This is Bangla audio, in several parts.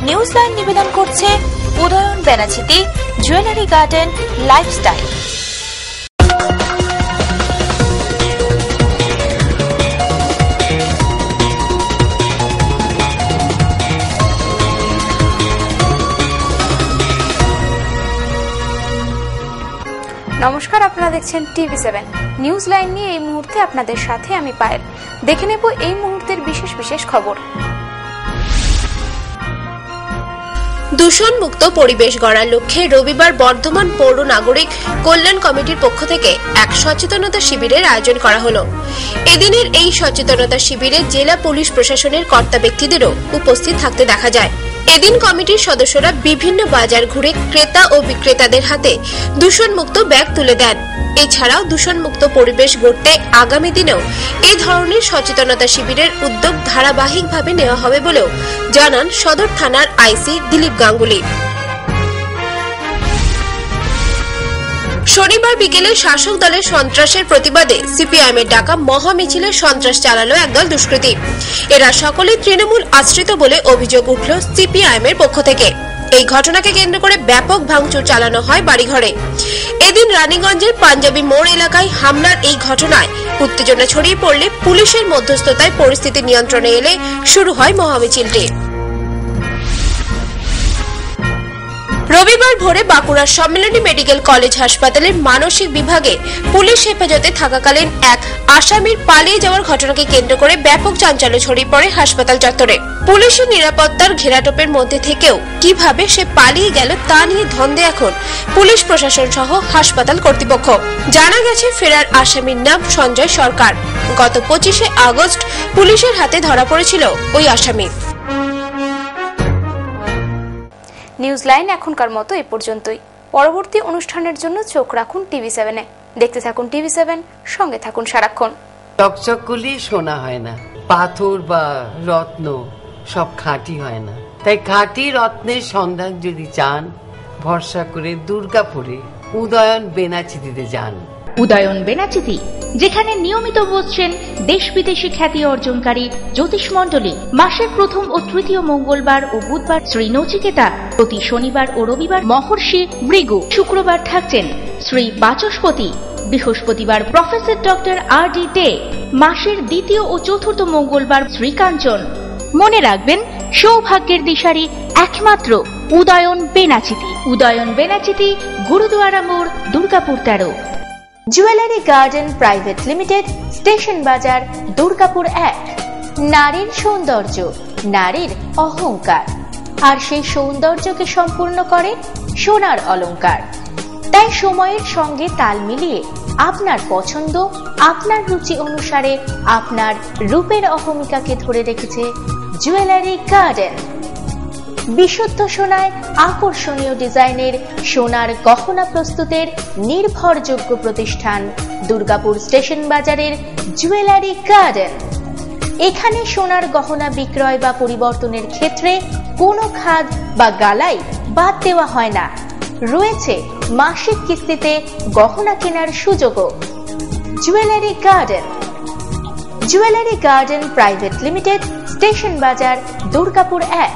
নিউজ লাইন নিবেদন করছে Udayan Benachiti jewellery garden lifestyle. নমস্কার, আপনারা দেখছেন TV7 নিউজ লাইন নিয়ে এই মুহূর্তে আপনাদের সাথে আমি পায়েল। দেখে নেব এই মুহূর্তের বিশেষ বিশেষ খবর। দূষণ মুক্ত পরিবেশ গড়ার লক্ষ্যে রবিবার বর্ধমান পৌর নাগরিক কল্যাণ কমিটির পক্ষ থেকে এক সচেতনতা শিবিরের আয়োজন করা হলো। এদিনের এই সচেতনতা শিবিরে জেলা পুলিশ প্রশাসনের কর্তা ব্যক্তিদেরও উপস্থিত থাকতে দেখা যায়। এদিন কমিটির সদস্যরা বিভিন্ন বাজার ঘুরে ক্রেতা ও বিক্রেতাদের হাতে দূষণ মুক্ত ব্যাগ তুলে দেন। এছাড়াও দূষণ মুক্ত পরিবেশ গড়তে আগামী দিনেও এই ধরনের সচেতনতা শিবিরের উদ্যোগ ধারাবাহিকভাবে নেওয়া হবে বলেও জানান সদর থানার আইসি দিলীপ গাঙ্গুলি। শনিবার বিকেলে শাসক দলের সন্ত্রাসের প্রতিবাদে সিপিআইএম এর ডাকা মহা মিছিলে সন্ত্রাস চালালো একদল দুষ্কৃতী। এরা সকলে তৃণমূল আশ্রিত বলে অভিযোগ উঠল সিপিআইএম এর পক্ষ থেকে। এই ঘটনাকে কেন্দ্র করে ব্যাপক ভাঙচুর চালানো হয় বাড়িঘরে। এদিন রানীগঞ্জের পাঞ্জাবি মোড় এলাকায় হামলার এই ঘটনায় উত্তেজনা ছড়িয়ে পড়লে পুলিশের মধ্যস্থতায় পরিস্থিতি নিয়ন্ত্রণে এলে শুরু হয় মহামিছিলটি। রবিবার ভোরে বাঁকুড়ার সম্মিলনী মেডিকেল কলেজ হাসপাতালের মানসিক বিভাগে পুলিশ হেফাজতে থাকাকালীন এক আসামির পালিয়ে যাওয়ার ঘটনাকে কেন্দ্র করে ব্যাপক চাঞ্চল্য ছড়িয়ে পড়ে হাসপাতাল চত্বরে। পুলিশের নিরাপত্তার ঘেরাটোপের মধ্যে থেকেও কিভাবে সে পালিয়ে গেল তা নিয়ে ধন্দে এখন পুলিশ প্রশাসন সহ হাসপাতাল কর্তৃপক্ষ। জানা গেছে ফেরার আসামির নাম সঞ্জয় সরকার। গত 25শে আগস্ট পুলিশের হাতে ধরা পড়েছিল ওই আসামি। নিউজ লাইন এখনকার মতো এ পর্যন্তই। পরবর্তী অনুষ্ঠানের জন্য চোখ রাখুন TV7 এ। দেখতে থাকুন TV7, সঙ্গে থাকুন সারাক্ষণ। চকচকগুলি সোনা হয় না, পাথর বা রত্ন সব খাঁটি হয় না। তাই খাঁটি রত্নের সন্ধান যদি চান, ভরসা করে দুর্গাপুরে উদয়ন বেনাচিতিতে যান। উদয়ন বেনাচিতি, যেখানে নিয়মিত বসছেন দেশ বিদেশি খ্যাতি অর্জনকারী জ্যোতিষ মণ্ডলী। মাসের প্রথম ও তৃতীয় মঙ্গলবার ও বুধবার শ্রী নচিকেতা, প্রতি শনিবার ও রবিবার মহর্ষি ভৃগু, শুক্রবার থাকছেন শ্রী বাচস্পতি, বৃহস্পতিবার প্রফেসর ডক্টর RD দে, মাসের দ্বিতীয় ও চতুর্থ মঙ্গলবার শ্রীকাঞ্চন। মনে রাখবেন, সৌভাগ্যের দিশারি একমাত্র উদয়ন বেনাচিতি। উদয়ন বেনাচিতি, গুরুদুয়ারা মোড়, Durgapur 13। Jewellery garden private limited, station বাজার, দুর্গাপুর 1। নারীর সৌন্দর্য, নারীর অহংকার, আর সেই সৌন্দর্যকে সম্পূর্ণ করে সোনার অলংকার। তাই সময়ের সঙ্গে তাল মিলিয়ে আপনার পছন্দ, আপনার রুচি অনুসারে আপনার রূপের অহমিকাকে ধরে রেখেছে জুয়েলারি গার্ডেন। বিশুদ্ধ সোনায় আকর্ষণীয় ডিজাইনের সোনার গহনা প্রস্তুতের নির্ভরযোগ্য প্রতিষ্ঠান দুর্গাপুর স্টেশন বাজারের জুয়েলারি গার্ডেন। এখানে সোনার গহনা বিক্রয় বা পরিবর্তনের ক্ষেত্রে কোনো খাদ বা গালাই বাদ দেওয়া হয় না। রয়েছে মাসিক কিস্তিতে গহনা কেনার সুযোগও। Jewellery garden. Jewellery garden private limited, station বাজার, Durgapur 1।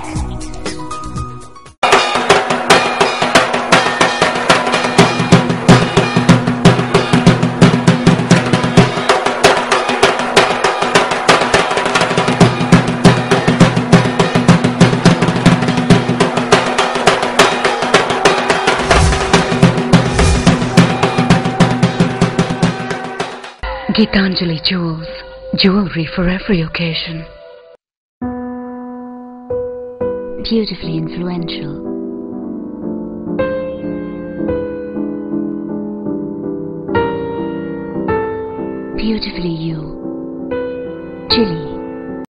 Gitanjali Jewels, jewelry for every occasion. Beautifully influential. Beautifully you. Chili.